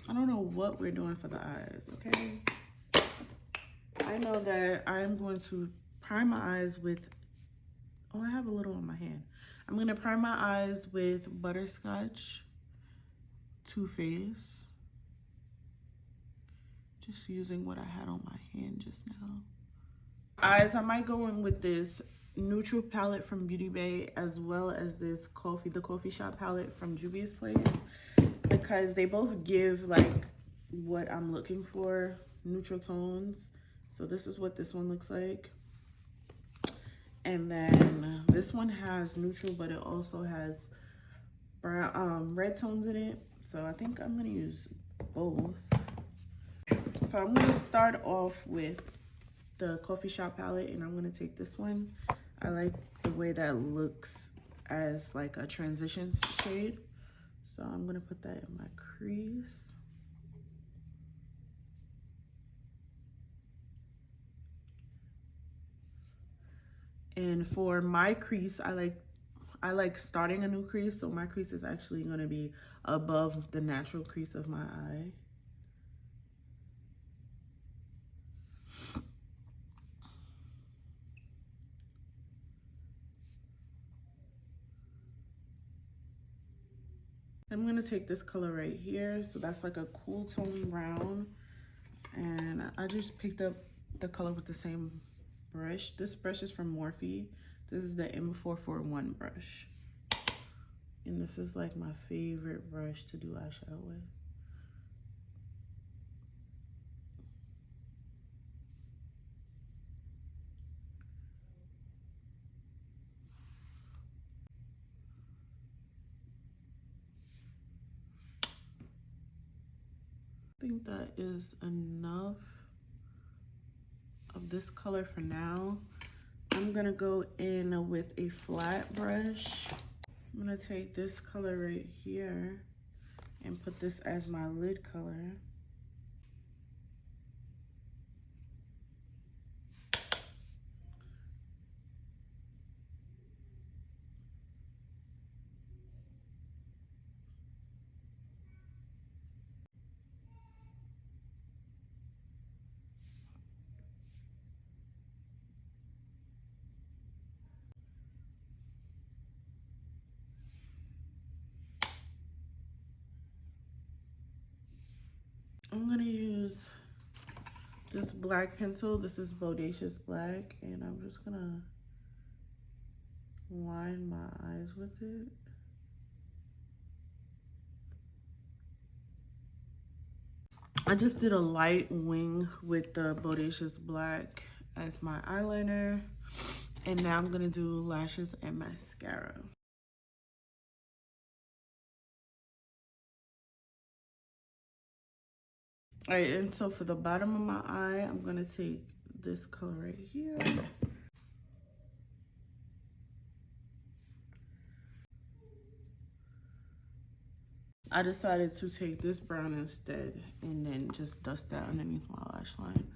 I don't know what we're doing for the eyes, okay? I know that I'm going to prime my eyes with, oh, I have a little on my hand. I'm gonna prime my eyes with Butterscotch Too Faced. Just using what I had on my hand just now. Eyes, I might go in with this neutral palette from Beauty Bay, as well as this the coffee shop palette from Juvia's Place, because they both give like what I'm looking for, neutral tones. So this is what this one looks like. And then this one has neutral, but it also has brown, red tones in it. So I think I'm gonna use both. So I'm gonna start off with the coffee shop palette, and I'm gonna take this one. I like the way that looks as like a transition shade. So I'm gonna put that in my crease. And for my crease, I like starting a new crease. So my crease is actually gonna be above the natural crease of my eye. I'm gonna take this color right here. So that's like a cool tone brown. And I just picked up the color with the same brush. This brush is from Morphe. This is the M441 brush. And this is like my favorite brush to do eyeshadow with. I think that is enough of this color for now. I'm gonna go in with a flat brush. I'm gonna take this color right here and put this as my lid color. I'm gonna use this black pencil. This is Bodacious Black, and I'm just gonna line my eyes with it. I just did a light wing with the Bodacious Black as my eyeliner, and now I'm gonna do lashes and mascara. All right, and so for the bottom of my eye, I'm gonna take this color right here. I decided to take this brown instead and then just dust that underneath my lash line.